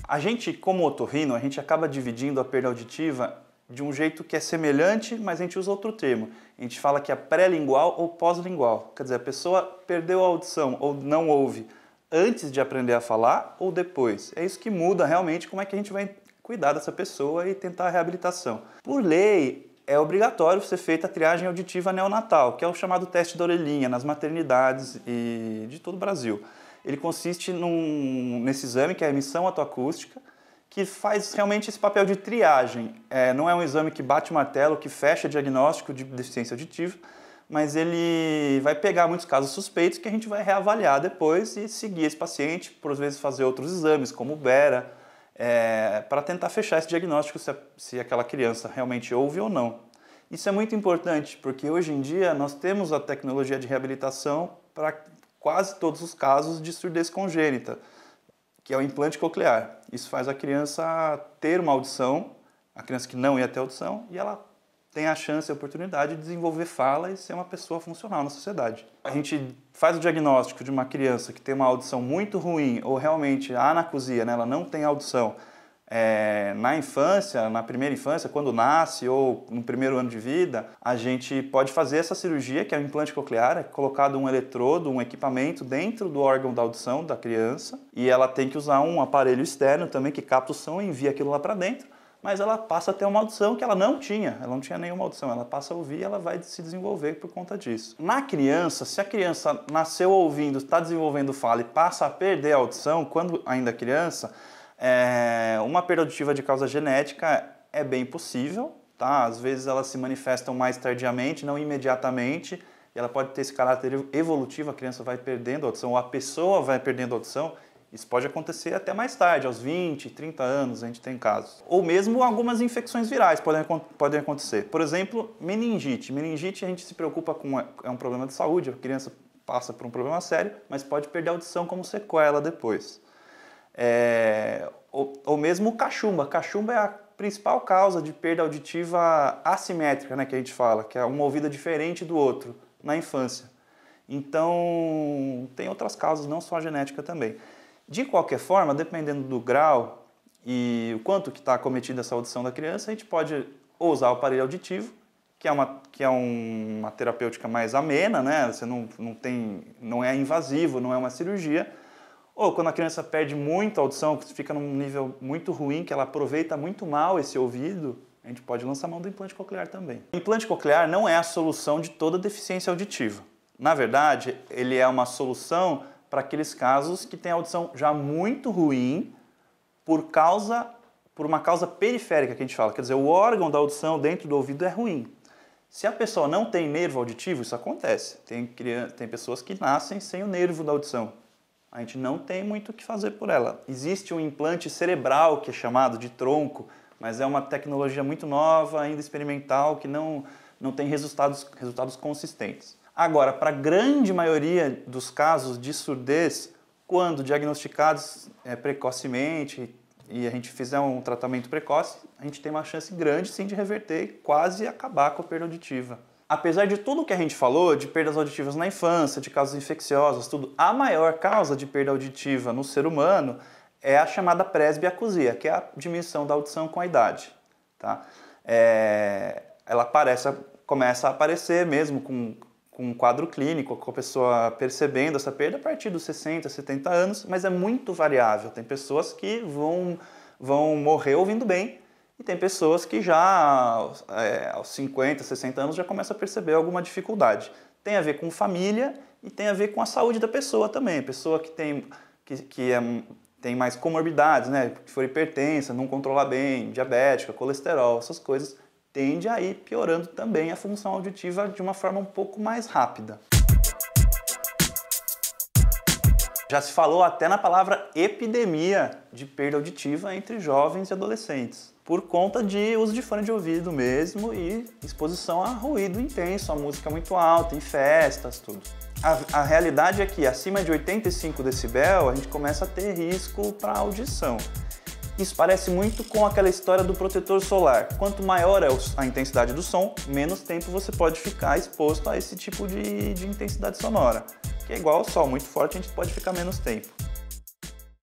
A gente, como otorrino, a gente acaba dividindo a perda auditiva de um jeito que é semelhante, mas a gente usa outro termo. A gente fala que é pré-lingual ou pós-lingual. Quer dizer, a pessoa perdeu a audição ou não ouve antes de aprender a falar ou depois. É isso que muda realmente como é que a gente vai cuidar dessa pessoa e tentar a reabilitação. Por lei, é obrigatório ser feita a triagem auditiva neonatal, que é o chamado teste da orelhinha, nas maternidades e de todo o Brasil. Ele consiste nesse exame, que é a emissão otoacústica, que faz realmente esse papel de triagem. Não é um exame que bate o martelo, que fecha diagnóstico de deficiência auditiva, mas ele vai pegar muitos casos suspeitos que a gente vai reavaliar depois e seguir esse paciente, por vezes fazer outros exames, como o BERA, para tentar fechar esse diagnóstico se aquela criança realmente ouve ou não. Isso é muito importante, porque hoje em dia nós temos a tecnologia de reabilitação para quase todos os casos de surdez congênita, que é o implante coclear. Isso faz a criança ter uma audição, a criança que não ia ter audição, e ela tem a chance e a oportunidade de desenvolver fala e ser uma pessoa funcional na sociedade. A gente faz o diagnóstico de uma criança que tem uma audição muito ruim ou realmente a anacusia, né, ela não tem audição na infância, na primeira infância, quando nasce ou no primeiro ano de vida, a gente pode fazer essa cirurgia, que é o implante coclear, é colocado um eletrodo, um equipamento dentro do órgão da audição da criança e ela tem que usar um aparelho externo também que capta o som e envia aquilo lá para dentro, mas ela passa a ter uma audição que ela não tinha nenhuma audição, ela passa a ouvir e ela vai se desenvolver por conta disso. Na criança, se a criança nasceu ouvindo, está desenvolvendo fala e passa a perder a audição, quando ainda criança, uma perda auditiva de causa genética é bem possível, tá? Às vezes elas se manifestam mais tardiamente, não imediatamente, e ela pode ter esse caráter evolutivo, a criança vai perdendo a audição, ou a pessoa vai perdendo a audição. Isso pode acontecer até mais tarde, aos 20, 30 anos, a gente tem casos. Ou mesmo algumas infecções virais podem acontecer. Por exemplo, meningite. Meningite a gente se preocupa com, é um problema de saúde, a criança passa por um problema sério, mas pode perder a audição como sequela depois. Ou mesmo cachumba. Cachumba é a principal causa de perda auditiva assimétrica, né, que a gente fala, que é um ouvido diferente do outro na infância. Então, tem outras causas, não só a genética também. De qualquer forma, dependendo do grau e o quanto que está acometida essa audição da criança, a gente pode usar o aparelho auditivo, que é uma terapêutica mais amena, né? Você não é invasivo, não é uma cirurgia. Ou quando a criança perde muito a audição, fica num nível muito ruim, que ela aproveita muito mal esse ouvido, a gente pode lançar mão do implante coclear também. O implante coclear não é a solução de toda deficiência auditiva. Na verdade, ele é uma solução para aqueles casos que têm a audição já muito ruim por uma causa periférica que a gente fala. Quer dizer, o órgão da audição dentro do ouvido é ruim. Se a pessoa não tem nervo auditivo, isso acontece. Tem pessoas que nascem sem o nervo da audição. A gente não tem muito o que fazer por ela. Existe um implante cerebral, que é chamado de tronco, mas é uma tecnologia muito nova, ainda experimental, que não tem resultados consistentes. Agora, para a grande maioria dos casos de surdez, quando diagnosticados precocemente e a gente fizer um tratamento precoce, a gente tem uma chance grande sim de reverter e quase acabar com a perda auditiva. Apesar de tudo que a gente falou, de perdas auditivas na infância, de causas infecciosas, tudo, a maior causa de perda auditiva no ser humano é a chamada presbiacusia, que é a diminuição da audição com a idade. Tá? Ela começa a aparecer mesmo com um quadro clínico, com a pessoa percebendo essa perda a partir dos 60, 70 anos, mas é muito variável. Tem pessoas que vão morrer ouvindo bem, e tem pessoas que já aos 50, 60 anos já começam a perceber alguma dificuldade. Tem a ver com família e tem a ver com a saúde da pessoa também. Pessoa que tem mais comorbidades, né? Que for hipertensa, não controla bem, diabética, colesterol, essas coisas, tende a ir piorando também a função auditiva de uma forma um pouco mais rápida. Já se falou até na palavra epidemia de perda auditiva entre jovens e adolescentes, por conta de uso de fone de ouvido mesmo e exposição a ruído intenso, a música muito alta, em festas, tudo. A realidade é que acima de 85 decibel a gente começa a ter risco para a audição. Isso parece muito com aquela história do protetor solar. Quanto maior é a intensidade do som, menos tempo você pode ficar exposto a esse tipo de intensidade sonora. Que é igual ao sol, muito forte, a gente pode ficar menos tempo.